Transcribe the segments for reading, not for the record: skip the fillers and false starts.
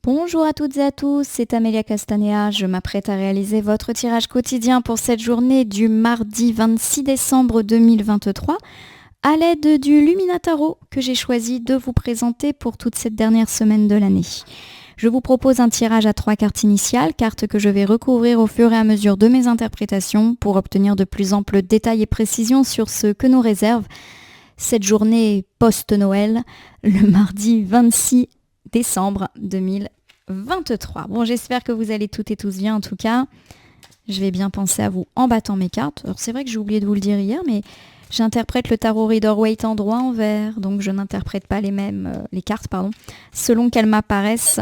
Bonjour à toutes et à tous, c'est Amélia Castanea. Je m'apprête à réaliser votre tirage quotidien pour cette journée du mardi 26 décembre 2023 à l'aide du Luminataro que j'ai choisi de vous présenter pour toute cette dernière semaine de l'année. Je vous propose un tirage à 3 cartes initiales, cartes que je vais recouvrir au fur et à mesure de mes interprétations pour obtenir de plus amples détails et précisions sur ce que nous réserve cette journée post-Noël, le mardi 26 décembre 2023. Bon, j'espère que vous allez toutes et tous bien en tout cas. Je vais bien penser à vous en battant mes cartes. Alors c'est vrai que j'ai oublié de vous le dire hier, mais j'interprète le tarot Rider-Waite en droit-envers, donc je n'interprète pas les cartes, selon qu'elles m'apparaissent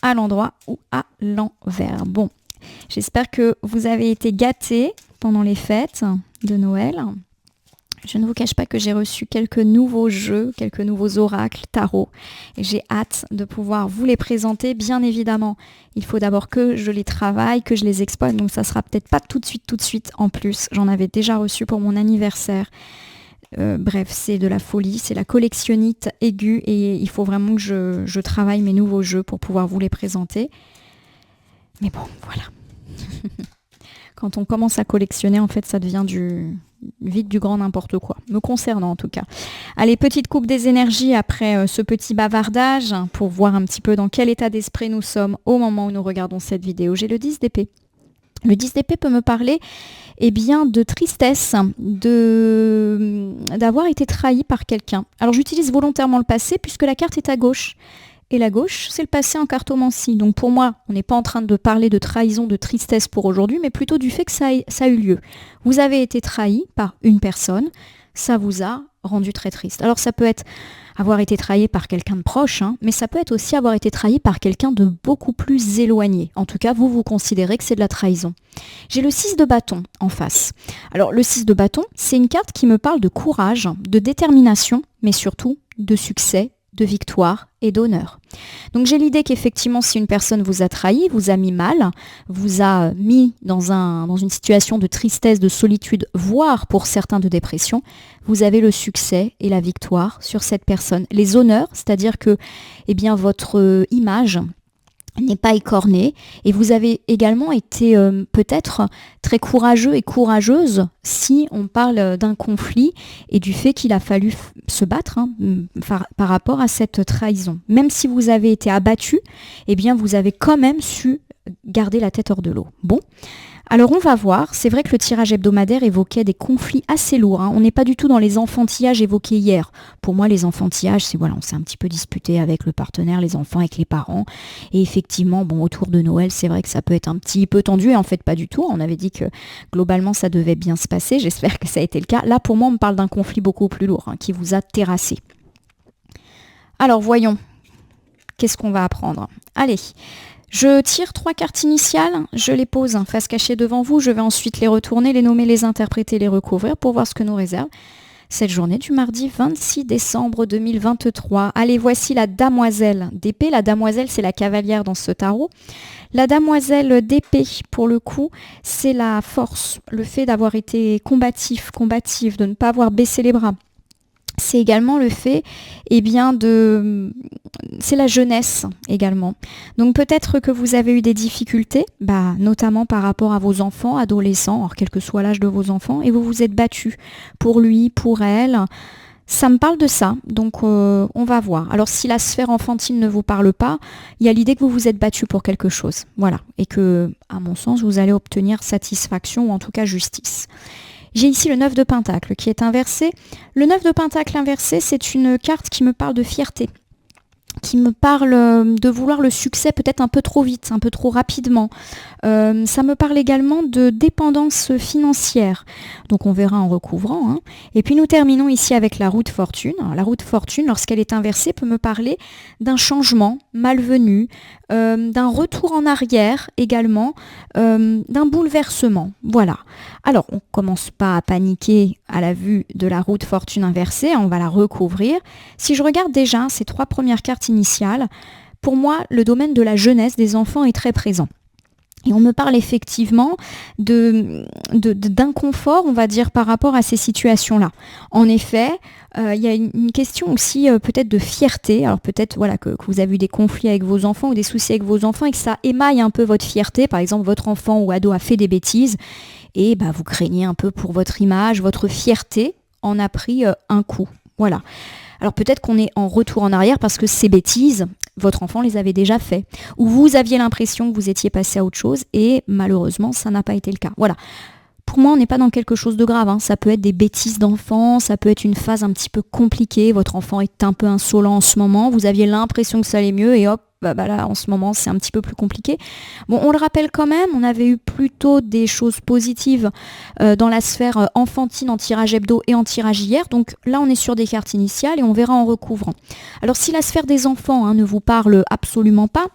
à l'endroit ou à l'envers. Bon, j'espère que vous avez été gâtés pendant les fêtes de Noël. Je ne vous cache pas que j'ai reçu quelques nouveaux jeux, quelques nouveaux oracles tarot et j'ai hâte de pouvoir vous les présenter. Bien évidemment, il faut d'abord que je les travaille, que je les exploite, donc ça sera peut-être pas tout de suite en plus. J'en avais déjà reçu pour mon anniversaire. Bref, c'est de la folie, c'est la collectionnite aiguë et il faut vraiment que je travaille mes nouveaux jeux pour pouvoir vous les présenter. Mais bon, voilà. Quand on commence à collectionner, en fait, ça devient vite du grand n'importe quoi, me concernant en tout cas. Allez, petite coupe des énergies après ce petit bavardage pour voir un petit peu dans quel état d'esprit nous sommes au moment où nous regardons cette vidéo. J'ai le 10 d'épée. Le 10 d'épée peut me parler de tristesse, d'avoir été trahi par quelqu'un. Alors j'utilise volontairement le passé puisque la carte est à gauche. Et la gauche, c'est le passé en cartomancie. Donc pour moi, on n'est pas en train de parler de trahison, de tristesse pour aujourd'hui, mais plutôt du fait que ça a eu lieu. Vous avez été trahi par une personne, ça vous a rendu très triste. Alors ça peut être avoir été trahi par quelqu'un de proche, mais ça peut être aussi avoir été trahi par quelqu'un de beaucoup plus éloigné. En tout cas, vous considérez que c'est de la trahison. J'ai le 6 de bâton en face. Alors le 6 de bâton, c'est une carte qui me parle de courage, de détermination, mais surtout de succès, de victoire et d'honneur. Donc j'ai l'idée qu'effectivement si une personne vous a trahi, vous a mis mal, vous a mis dans une situation de tristesse, de solitude, voire pour certains de dépression, vous avez le succès et la victoire sur cette personne. Les honneurs, c'est-à-dire que votre image n'est pas écornée et vous avez également été peut-être très courageux et courageuse si on parle d'un conflit et du fait qu'il a fallu se battre par rapport à cette trahison. Même si vous avez été abattu, vous avez quand même su garder la tête hors de l'eau. Bon. Alors on va voir, c'est vrai que le tirage hebdomadaire évoquait des conflits assez lourds. On n'est pas du tout dans les enfantillages évoqués hier. Pour moi, les enfantillages, on s'est un petit peu disputé avec le partenaire, les enfants, avec les parents. Et effectivement, autour de Noël, c'est vrai que ça peut être un petit peu tendu. Et en fait, pas du tout. On avait dit que globalement, ça devait bien se passer. J'espère que ça a été le cas. Là, pour moi, on me parle d'un conflit beaucoup plus lourd qui vous a terrassé. Alors, voyons. Qu'est-ce qu'on va apprendre ? Allez. Je tire 3 cartes initiales, je les pose face cachée devant vous, je vais ensuite les retourner, les nommer, les interpréter, les recouvrir pour voir ce que nous réserve cette journée du mardi 26 décembre 2023. Allez, voici la damoiselle d'épée. La damoiselle, c'est la cavalière dans ce tarot. La damoiselle d'épée, pour le coup, c'est la force, le fait d'avoir été combatif, de ne pas avoir baissé les bras. C'est également le fait, c'est la jeunesse également. Donc peut-être que vous avez eu des difficultés, notamment par rapport à vos enfants, adolescents, alors quel que soit l'âge de vos enfants, et vous vous êtes battus pour lui, pour elle. Ça me parle de ça, donc on va voir. Alors si la sphère enfantine ne vous parle pas, il y a l'idée que vous vous êtes battu pour quelque chose. Voilà, et que, à mon sens, vous allez obtenir satisfaction ou en tout cas justice. J'ai ici le 9 de Pentacle qui est inversé. Le 9 de Pentacle inversé, c'est une carte qui me parle de fierté, qui me parle de vouloir le succès peut-être un peu trop vite, un peu trop rapidement. Ça me parle également de dépendance financière. Donc on verra en recouvrant. Et puis nous terminons ici avec la roue de fortune. Alors, la roue de fortune, lorsqu'elle est inversée, peut me parler d'un changement malvenu, d'un retour en arrière également, d'un bouleversement. Voilà. Alors, on ne commence pas à paniquer à la vue de la roue de fortune inversée, on va la recouvrir. Si je regarde déjà ces 3 premières cartes initiales, pour moi, le domaine de la jeunesse des enfants est très présent. Et on me parle effectivement d'inconfort, on va dire, par rapport à ces situations-là. En effet, il y a une question aussi peut-être de fierté. Alors peut-être voilà, que vous avez eu des conflits avec vos enfants ou des soucis avec vos enfants et que ça émaille un peu votre fierté. Par exemple, votre enfant ou ado a fait des bêtises et vous craignez un peu pour votre image, votre fierté en a pris un coup. Voilà. Alors peut-être qu'on est en retour en arrière parce que ces bêtises, votre enfant les avait déjà fait. Ou vous aviez l'impression que vous étiez passé à autre chose et malheureusement, ça n'a pas été le cas. Voilà. Pour moi, on n'est pas dans quelque chose de grave. Ça peut être des bêtises d'enfant, ça peut être une phase un petit peu compliquée. Votre enfant est un peu insolent en ce moment. Vous aviez l'impression que ça allait mieux et hop, là, en ce moment, c'est un petit peu plus compliqué. Bon, on le rappelle quand même, on avait eu plutôt des choses positives dans la sphère enfantine en tirage hebdo et en tirage hier. Donc là, on est sur des cartes initiales et on verra en recouvrant. Alors, si la sphère des enfants ne vous parle absolument pas,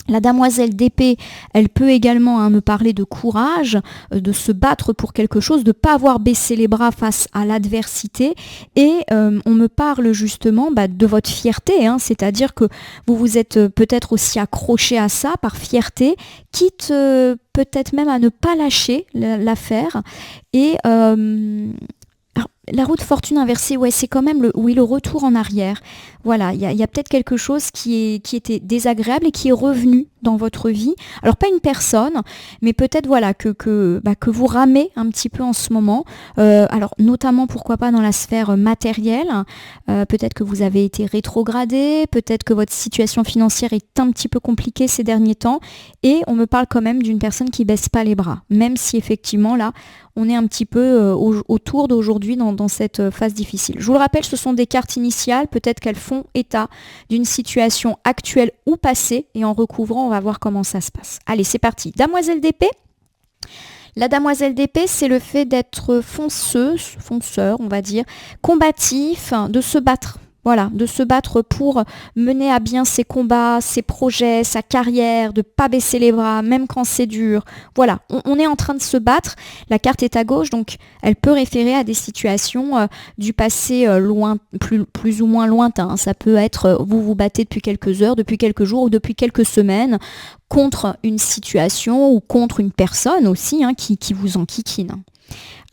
la demoiselle d'épée, elle peut également me parler de courage, de se battre pour quelque chose, de ne pas avoir baissé les bras face à l'adversité. Et on me parle justement de votre fierté, c'est-à-dire que vous vous êtes peut-être aussi accroché à ça par fierté, quitte peut-être même à ne pas lâcher l'affaire. Et la roue de fortune inversée, ouais, c'est quand même le retour en arrière. Voilà, il y a peut-être quelque chose qui était désagréable et qui est revenu dans votre vie. Alors pas une personne, mais peut-être voilà que vous ramez un petit peu en ce moment. Alors notamment pourquoi pas dans la sphère matérielle. Peut-être que vous avez été rétrogradé, peut-être que votre situation financière est un petit peu compliquée ces derniers temps. Et on me parle quand même d'une personne qui baisse pas les bras, même si effectivement là on est un petit peu autour d'aujourd'hui dans cette phase difficile. Je vous le rappelle, ce sont des cartes initiales, peut-être qu'elles font état d'une situation actuelle ou passée, et en recouvrant, on va voir comment ça se passe. Allez, c'est parti. Demoiselle d'épée. La demoiselle d'épée, c'est le fait d'être fonceur, on va dire, combatif, de se battre. Voilà, de se battre pour mener à bien ses combats, ses projets, sa carrière, de ne pas baisser les bras, même quand c'est dur. Voilà, on est en train de se battre. La carte est à gauche, donc elle peut référer à des situations du passé plus ou moins lointain. Ça peut être, vous vous battez depuis quelques heures, depuis quelques jours ou depuis quelques semaines contre une situation ou contre une personne aussi qui vous enquiquine.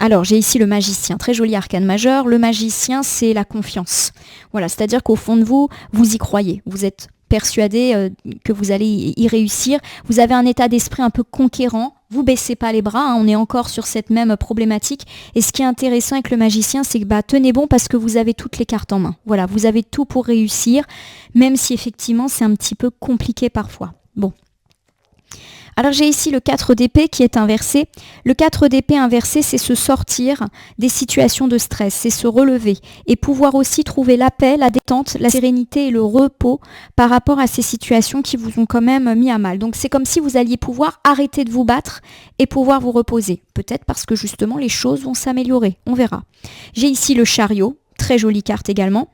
Alors, j'ai ici le magicien, très joli arcane majeur. Le magicien, c'est la confiance. Voilà, c'est-à-dire qu'au fond de vous, vous y croyez. Vous êtes persuadé que vous allez y réussir. Vous avez un état d'esprit un peu conquérant. Vous baissez pas les bras, on est encore sur cette même problématique. Et ce qui est intéressant avec le magicien, c'est que tenez bon parce que vous avez toutes les cartes en main. Voilà, vous avez tout pour réussir, même si effectivement, c'est un petit peu compliqué parfois. Bon. Alors j'ai ici le 4 d'épée qui est inversé. Le 4 d'épée inversé, c'est se sortir des situations de stress, c'est se relever et pouvoir aussi trouver la paix, la détente, la sérénité et le repos par rapport à ces situations qui vous ont quand même mis à mal. Donc c'est comme si vous alliez pouvoir arrêter de vous battre et pouvoir vous reposer. Peut-être parce que justement les choses vont s'améliorer, on verra. J'ai ici le chariot, très jolie carte également.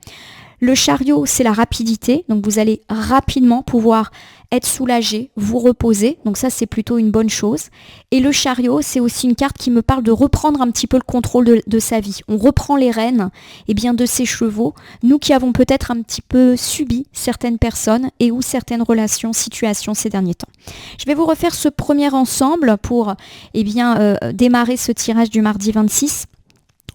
Le chariot, c'est la rapidité, donc vous allez rapidement pouvoir être soulagé, vous reposer, donc ça c'est plutôt une bonne chose. Et le chariot, c'est aussi une carte qui me parle de reprendre un petit peu le contrôle de sa vie. On reprend les rênes de ses chevaux, nous qui avons peut-être un petit peu subi certaines personnes et ou certaines relations, situations ces derniers temps. Je vais vous refaire ce premier ensemble pour démarrer ce tirage du mardi 26.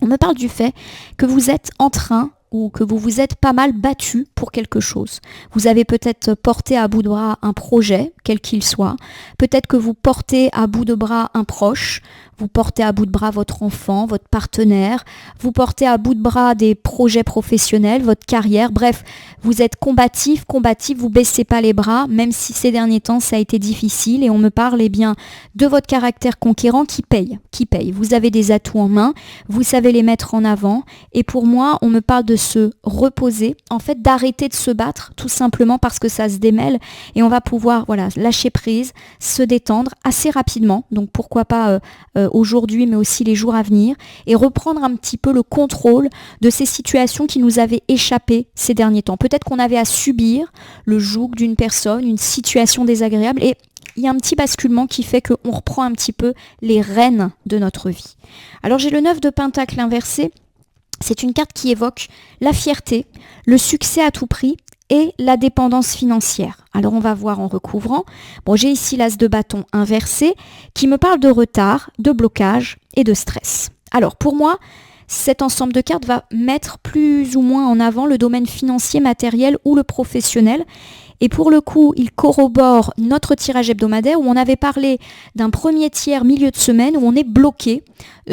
On me parle du fait que vous êtes en train ou que vous vous êtes pas mal battu pour quelque chose. Vous avez peut-être porté à bout de bras un projet, quel qu'il soit. Peut-être que vous portez à bout de bras un proche. Vous portez à bout de bras votre enfant, votre partenaire. Vous portez à bout de bras des projets professionnels, votre carrière. Bref, vous êtes combatif, vous baissez pas les bras, même si ces derniers temps ça a été difficile. Et on me parle de votre caractère conquérant qui paye. Vous avez des atouts en main, vous savez les mettre en avant. Et pour moi, on me parle de se reposer, en fait d'arrêter de se battre, tout simplement parce que ça se démêle. Et on va pouvoir lâcher prise, se détendre assez rapidement. Donc pourquoi pas aujourd'hui, mais aussi les jours à venir, et reprendre un petit peu le contrôle de ces situations qui nous avaient échappé ces derniers temps. Peut-être qu'on avait à subir le joug d'une personne, une situation désagréable, et il y a un petit basculement qui fait qu'on reprend un petit peu les rênes de notre vie. Alors j'ai le 9 de Pentacle inversé. C'est une carte qui évoque la fierté, le succès à tout prix et la dépendance financière. Alors on va voir en recouvrant. Bon, j'ai ici l'as de bâton inversé qui me parle de retard, de blocage et de stress. Alors pour moi, cet ensemble de cartes va mettre plus ou moins en avant le domaine financier, matériel ou le professionnel. Et pour le coup, il corrobore notre tirage hebdomadaire où on avait parlé d'un premier tiers milieu de semaine où on est bloqué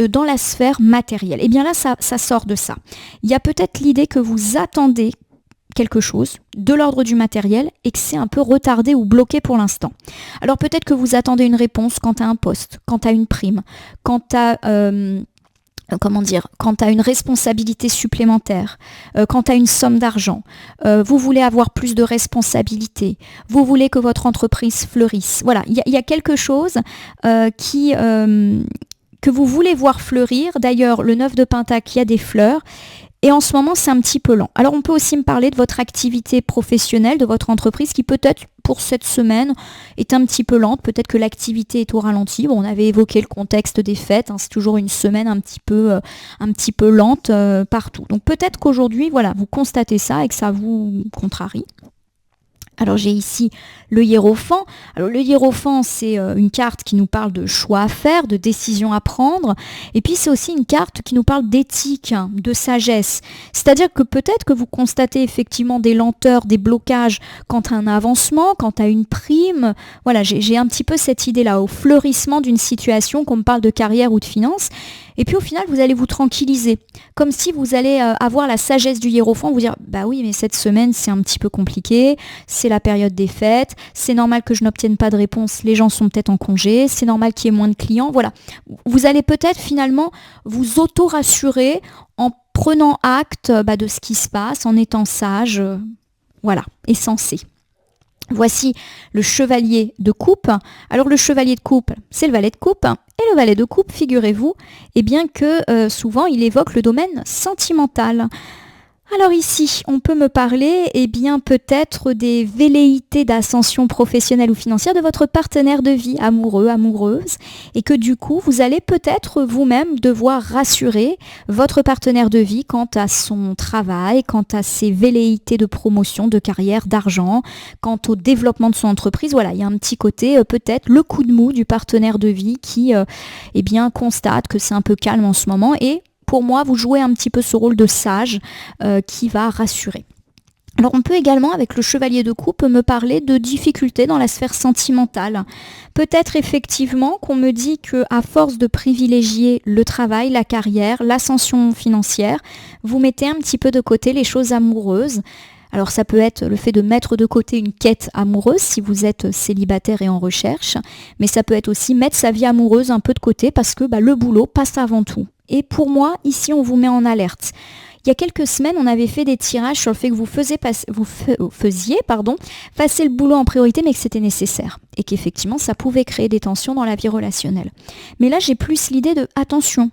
dans la sphère matérielle. Et bien là, ça sort de ça. Il y a peut-être l'idée que vous attendez quelque chose de l'ordre du matériel et que c'est un peu retardé ou bloqué pour l'instant. Alors peut-être que vous attendez une réponse quant à un poste, quant à une prime, quant à quant à une responsabilité supplémentaire, quant à une somme d'argent. Vous voulez avoir plus de responsabilités, vous voulez que votre entreprise fleurisse. Voilà, il y a quelque chose que vous voulez voir fleurir. D'ailleurs, le 9 de Pentacle, il y a des fleurs. Et en ce moment, c'est un petit peu lent. Alors, on peut aussi me parler de votre activité professionnelle, de votre entreprise, qui peut-être, pour cette semaine, est un petit peu lente. Peut-être que l'activité est au ralenti. Bon, on avait évoqué le contexte des fêtes. C'est toujours une semaine un petit peu lente partout. Donc, peut-être qu'aujourd'hui, voilà, vous constatez ça et que ça vous contrarie. Alors j'ai ici le hiérophant. Alors le hiérophant, c'est une carte qui nous parle de choix à faire, de décisions à prendre. Et puis c'est aussi une carte qui nous parle d'éthique, de sagesse. C'est-à-dire que peut-être que vous constatez effectivement des lenteurs, des blocages quant à un avancement, quant à une prime. Voilà, j'ai un petit peu cette idée-là, au fleurissement d'une situation, qu'on me parle de carrière ou de finance. Et puis au final, vous allez vous tranquilliser. Comme si vous allez avoir la sagesse du hiérophant, vous dire, bah oui, mais cette semaine, c'est un petit peu compliqué, c'est la période des fêtes, c'est normal que je n'obtienne pas de réponse, les gens sont peut-être en congé, c'est normal qu'il y ait moins de clients, voilà. Vous allez peut-être finalement vous auto-rassurer en prenant acte de ce qui se passe, en étant sage, voilà, et sensé. Voici le chevalier de coupe. Alors le chevalier de coupe, c'est le valet de coupe. Et le valet de coupe, figurez-vous, eh bien que souvent il évoque le domaine sentimental. Alors ici, on peut me parler, eh bien peut-être des velléités d'ascension professionnelle ou financière de votre partenaire de vie, amoureux, amoureuse, et que du coup, vous allez peut-être vous-même devoir rassurer votre partenaire de vie quant à son travail, quant à ses velléités de promotion, de carrière, d'argent, quant au développement de son entreprise. Voilà, il y a un petit côté, peut-être le coup de mou du partenaire de vie qui, eh bien, constate que c'est un peu calme en ce moment et pour moi, vous jouez un petit peu ce rôle de sage qui va rassurer. Alors on peut également, avec le chevalier de coupe, me parler de difficultés dans la sphère sentimentale. Peut-être effectivement qu'on me dit qu'à force de privilégier le travail, la carrière, l'ascension financière, vous mettez un petit peu de côté les choses amoureuses. Alors ça peut être le fait de mettre de côté une quête amoureuse si vous êtes célibataire et en recherche, mais ça peut être aussi mettre sa vie amoureuse un peu de côté parce que le boulot passe avant tout. Et pour moi, ici, on vous met en alerte. Il y a quelques semaines, on avait fait des tirages sur le fait que vous faisiez passer le boulot en priorité, mais que c'était nécessaire. Et qu'effectivement, ça pouvait créer des tensions dans la vie relationnelle. Mais là, j'ai plus l'idée de attention.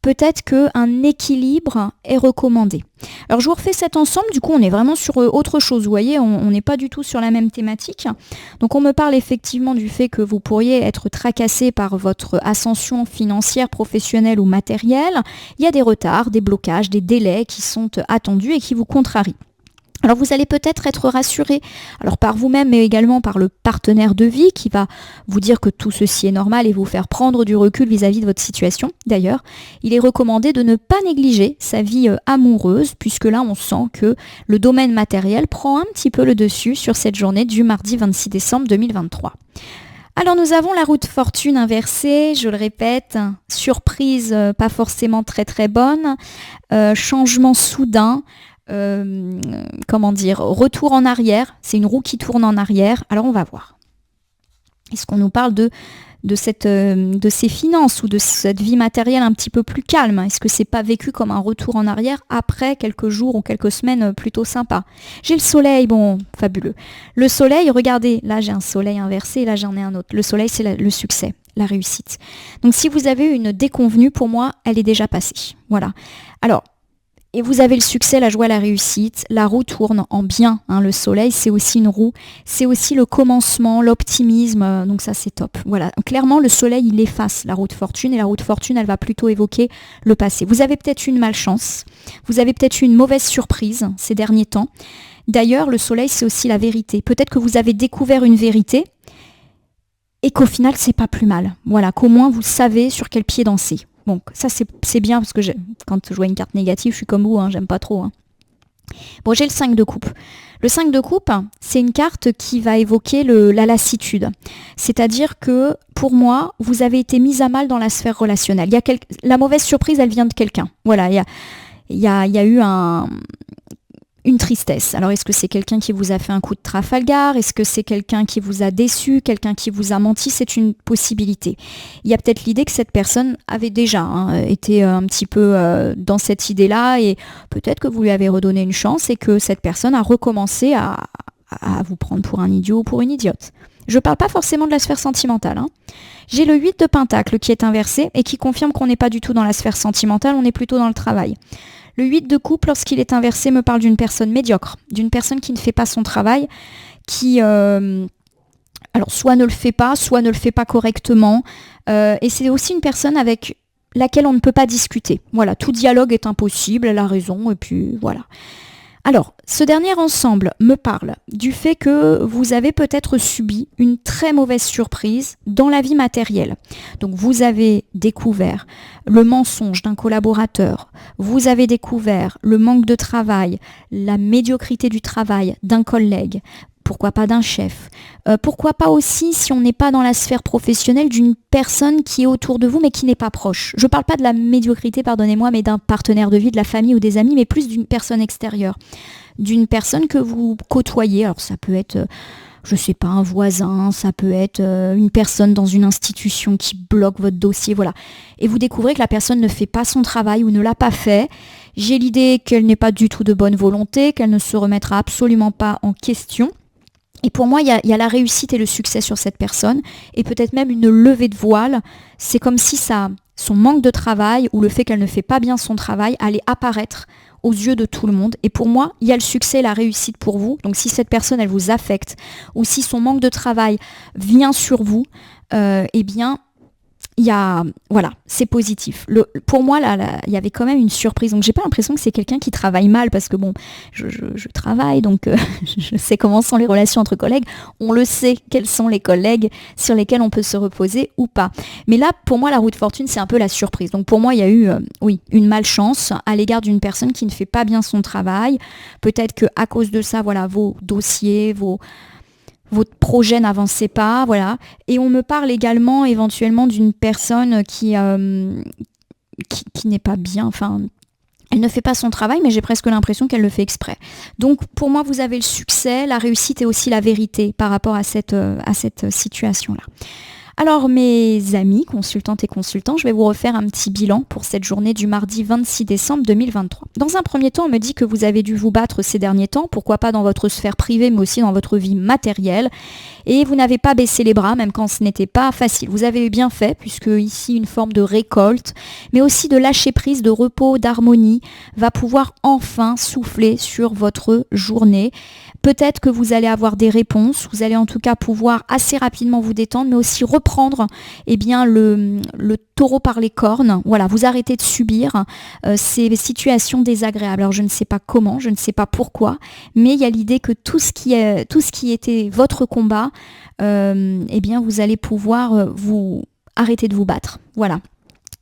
Peut-être qu'un équilibre est recommandé. Alors je vous refais cet ensemble, du coup on est vraiment sur autre chose, vous voyez, on n'est pas du tout sur la même thématique. Donc on me parle effectivement du fait que vous pourriez être tracassé par votre ascension financière, professionnelle ou matérielle. Il y a des retards, des blocages, des délais qui sont attendus et qui vous contrarient. Alors vous allez peut-être être rassuré, alors par vous-même mais également par le partenaire de vie qui va vous dire que tout ceci est normal et vous faire prendre du recul vis-à-vis de votre situation. D'ailleurs, il est recommandé de ne pas négliger sa vie amoureuse puisque là on sent que le domaine matériel prend un petit peu le dessus sur cette journée du mardi 26 décembre 2023. Alors nous avons la roue de fortune inversée, je le répète, surprise pas forcément très très bonne, changement soudain, retour en arrière, c'est une roue qui tourne en arrière, alors on va voir. Est-ce qu'on nous parle de ces finances ou de cette vie matérielle un petit peu plus calme? Est-ce que c'est pas vécu comme un retour en arrière après quelques jours ou quelques semaines plutôt sympas? J'ai le soleil, bon, fabuleux. Le soleil, regardez, là j'ai un soleil inversé et là j'en ai un autre. Le soleil, c'est le succès, la réussite. Donc si vous avez une déconvenue, pour moi, elle est déjà passée. Voilà. Alors, et vous avez le succès, la joie, la réussite, la roue tourne en bien, le soleil c'est aussi une roue, c'est aussi le commencement, l'optimisme, donc ça c'est top. Voilà, clairement le soleil il efface la roue de fortune et la roue de fortune elle va plutôt évoquer le passé. Vous avez peut-être eu une malchance, vous avez peut-être eu une mauvaise surprise ces derniers temps D'ailleurs, le soleil, c'est aussi la vérité. Peut-être que vous avez découvert une vérité et qu'au final, c'est pas plus mal. Voilà, qu'au moins vous savez sur quel pied danser. Bon, ça c'est bien parce que quand je vois une carte négative, je suis comme vous, j'aime pas trop. Bon, j'ai le 5 de coupe. Le 5 de coupe, c'est une carte qui va évoquer la lassitude. C'est-à-dire que, pour moi, vous avez été mise à mal dans la sphère relationnelle. La mauvaise surprise, elle vient de quelqu'un. Voilà, il y a eu une tristesse. Alors, est-ce que c'est quelqu'un qui vous a fait un coup de Trafalgar? Est-ce que c'est quelqu'un qui vous a déçu? Quelqu'un qui vous a menti? C'est une possibilité. Il y a peut-être l'idée que cette personne avait déjà été un petit peu dans cette idée-là et peut-être que vous lui avez redonné une chance et que cette personne a recommencé à vous prendre pour un idiot ou pour une idiote. Je ne parle pas forcément de la sphère sentimentale. J'ai le 8 de Pentacle qui est inversé et qui confirme qu'on n'est pas du tout dans la sphère sentimentale, on est plutôt dans le travail. Le 8 de coupe, lorsqu'il est inversé, me parle d'une personne médiocre, d'une personne qui ne fait pas son travail, qui alors soit ne le fait pas correctement, et c'est aussi une personne avec laquelle on ne peut pas discuter. Voilà, tout dialogue est impossible, elle a raison, et puis voilà. Alors, ce dernier ensemble me parle du fait que vous avez peut-être subi une très mauvaise surprise dans la vie matérielle. Donc, vous avez découvert le mensonge d'un collaborateur, vous avez découvert le manque de travail, la médiocrité du travail d'un collègue, pourquoi pas d'un chef, pourquoi pas aussi, si on n'est pas dans la sphère professionnelle, d'une personne qui est autour de vous mais qui n'est pas proche. Je ne parle pas de la médiocrité, pardonnez-moi, mais d'un partenaire de vie, de la famille ou des amis, mais plus d'une personne extérieure, d'une personne que vous côtoyez. Alors ça peut être, je sais pas, un voisin, ça peut être une personne dans une institution qui bloque votre dossier, voilà. Et vous découvrez que la personne ne fait pas son travail ou ne l'a pas fait. J'ai l'idée qu'elle n'est pas du tout de bonne volonté, qu'elle ne se remettra absolument pas en question. Et pour moi, il y a la réussite et le succès sur cette personne, et peut-être même une levée de voile. C'est comme si son manque de travail ou le fait qu'elle ne fait pas bien son travail allait apparaître aux yeux de tout le monde. Et pour moi, il y a le succès et la réussite pour vous. Donc si cette personne, elle vous affecte, ou si son manque de travail vient sur vous, eh bien, voilà, c'est positif. Pour moi, là, il y avait quand même une surprise. Donc, j'ai pas l'impression que c'est quelqu'un qui travaille mal parce que bon, je travaille, donc je sais comment sont les relations entre collègues. On le sait, quels sont les collègues sur lesquels on peut se reposer ou pas. Mais là, pour moi, la roue de fortune, c'est un peu la surprise. Donc, pour moi, il y a eu, une malchance à l'égard d'une personne qui ne fait pas bien son travail. Peut-être que à cause de ça, voilà, vos dossiers, votre projet n'avançait pas, voilà. Et on me parle également éventuellement d'une personne qui n'est pas bien, enfin, elle ne fait pas son travail, mais j'ai presque l'impression qu'elle le fait exprès. Donc pour moi, vous avez le succès, la réussite et aussi la vérité par rapport à cette situation-là. Alors mes amis, consultantes et consultants, je vais vous refaire un petit bilan pour cette journée du mardi 26 décembre 2023. Dans un premier temps, on me dit que vous avez dû vous battre ces derniers temps, pourquoi pas dans votre sphère privée, mais aussi dans votre vie matérielle. Et vous n'avez pas baissé les bras, même quand ce n'était pas facile. Vous avez bien fait, puisque ici une forme de récolte, mais aussi de lâcher prise, de repos, d'harmonie, va pouvoir enfin souffler sur votre journée. Peut-être que vous allez avoir des réponses, vous allez en tout cas pouvoir assez rapidement vous détendre, mais aussi reprendre le taureau par les cornes. Voilà, vous arrêtez de subir ces situations désagréables. Alors je ne sais pas comment, je ne sais pas pourquoi, mais il y a l'idée que tout ce qui était votre combat, vous allez pouvoir vous arrêter de vous battre. Voilà.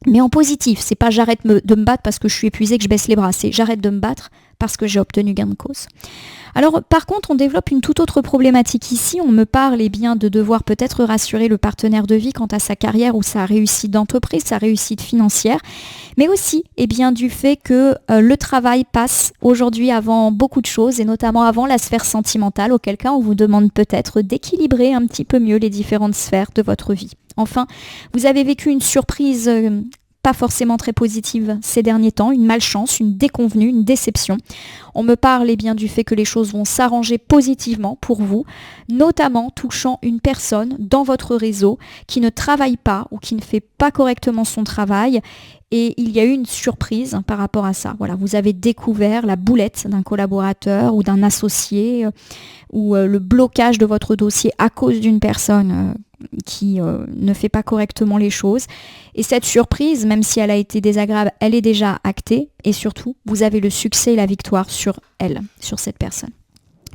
Mais en positif, c'est pas j'arrête de me battre parce que je suis épuisée, que je baisse les bras, c'est j'arrête de me battre parce que j'ai obtenu gain de cause. Alors par contre, on développe une toute autre problématique ici. On me parle de devoir peut-être rassurer le partenaire de vie quant à sa carrière ou sa réussite d'entreprise, sa réussite financière, mais aussi du fait que le travail passe aujourd'hui avant beaucoup de choses et notamment avant la sphère sentimentale, auquel cas on vous demande peut-être d'équilibrer un petit peu mieux les différentes sphères de votre vie. Enfin, vous avez vécu une surprise pas forcément très positive ces derniers temps, une malchance, une déconvenue, une déception. On me parle du fait que les choses vont s'arranger positivement pour vous, notamment touchant une personne dans votre réseau qui ne travaille pas ou qui ne fait pas correctement son travail. Et il y a eu une surprise par rapport à ça. Voilà, vous avez découvert la boulette d'un collaborateur ou d'un associé ou le blocage de votre dossier à cause d'une personne qui ne fait pas correctement les choses. Et cette surprise, même si elle a été désagréable, elle est déjà actée. Et surtout, vous avez le succès et la victoire sur elle, sur cette personne.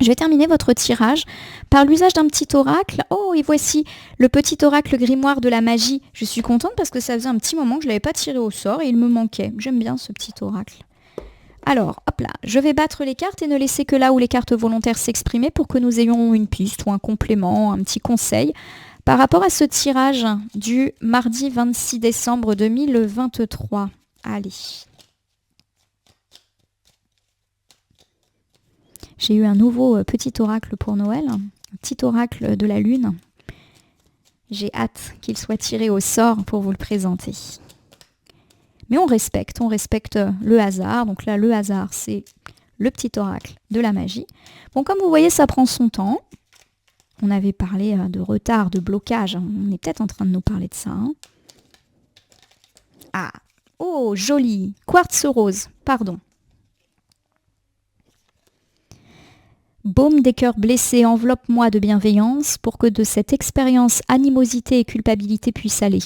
Je vais terminer votre tirage par l'usage d'un petit oracle. Oh, et voici le petit oracle grimoire de la magie. Je suis contente parce que ça faisait un petit moment que je ne l'avais pas tiré au sort et il me manquait. J'aime bien ce petit oracle. Alors, hop là, je vais battre les cartes et ne laisser que là où les cartes volontaires s'exprimer pour que nous ayons une piste ou un complément, un petit conseil par rapport à ce tirage du mardi 26 décembre 2023. Allez. J'ai eu un nouveau petit oracle pour Noël, un petit oracle de la lune. J'ai hâte qu'il soit tiré au sort pour vous le présenter. Mais on respecte le hasard. Donc là, le hasard, c'est le petit oracle de la magie. Bon, comme vous voyez, ça prend son temps. On avait parlé de retard, de blocage. On est peut-être en train de nous parler de ça. Hein. Ah, oh, joli. Quartz rose, pardon. Baume des cœurs blessés, enveloppe-moi de bienveillance pour que de cette expérience animosité et culpabilité puissent aller.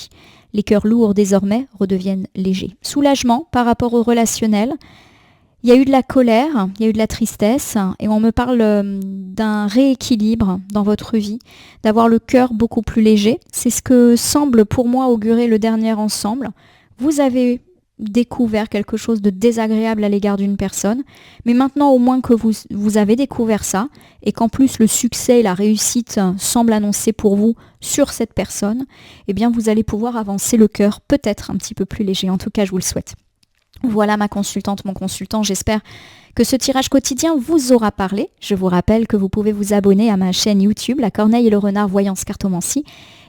Les cœurs lourds désormais redeviennent légers. Soulagement par rapport au relationnel. Il y a eu de la colère, il y a eu de la tristesse et on me parle d'un rééquilibre dans votre vie, d'avoir le cœur beaucoup plus léger. C'est ce que semble pour moi augurer le dernier ensemble. Vous avez découvert quelque chose de désagréable à l'égard d'une personne, mais maintenant au moins que vous avez découvert ça et qu'en plus le succès et la réussite semblent annoncés pour vous sur cette personne, eh bien vous allez pouvoir avancer le cœur peut-être un petit peu plus léger. En tout cas, je vous le souhaite. Voilà ma consultante, mon consultant, j'espère que ce tirage quotidien vous aura parlé. Je vous rappelle que vous pouvez vous abonner à ma chaîne YouTube, La Corneille et le Renard Voyance Cartomancie,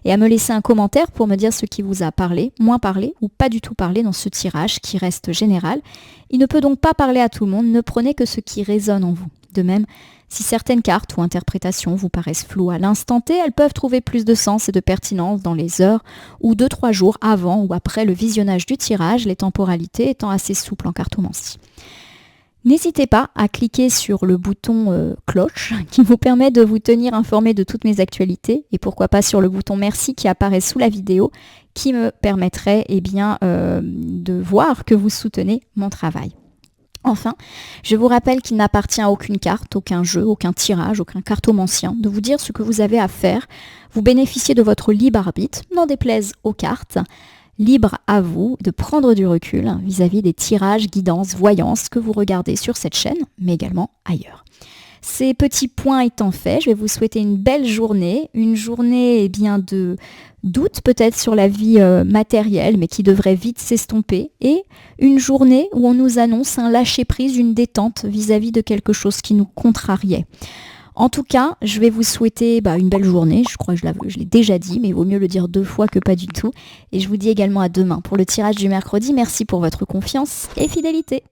et à me laisser un commentaire pour me dire ce qui vous a parlé, moins parlé ou pas du tout parlé dans ce tirage qui reste général. Il ne peut donc pas parler à tout le monde, ne prenez que ce qui résonne en vous. De même, si certaines cartes ou interprétations vous paraissent floues à l'instant T, elles peuvent trouver plus de sens et de pertinence dans les heures ou 2-3 jours avant ou après le visionnage du tirage, les temporalités étant assez souples en cartomancie. N'hésitez pas à cliquer sur le bouton cloche qui vous permet de vous tenir informé de toutes mes actualités et pourquoi pas sur le bouton merci qui apparaît sous la vidéo qui me permettrait de voir que vous soutenez mon travail. Enfin, je vous rappelle qu'il n'appartient à aucune carte, aucun jeu, aucun tirage, aucun cartomancien de vous dire ce que vous avez à faire. Vous bénéficiez de votre libre arbitre, n'en déplaise aux cartes. Libre à vous de prendre du recul vis-à-vis des tirages, guidances, voyances que vous regardez sur cette chaîne, mais également ailleurs. Ces petits points étant faits, je vais vous souhaiter une belle journée, une journée de doute peut-être sur la vie matérielle, mais qui devrait vite s'estomper, et une journée où on nous annonce un lâcher-prise, une détente vis-à-vis de quelque chose qui nous contrariait. En tout cas, je vais vous souhaiter une belle journée. Je crois que je l'ai déjà dit, mais il vaut mieux le dire 2 fois que pas du tout. Et je vous dis également à demain pour le tirage du mercredi. Merci pour votre confiance et fidélité.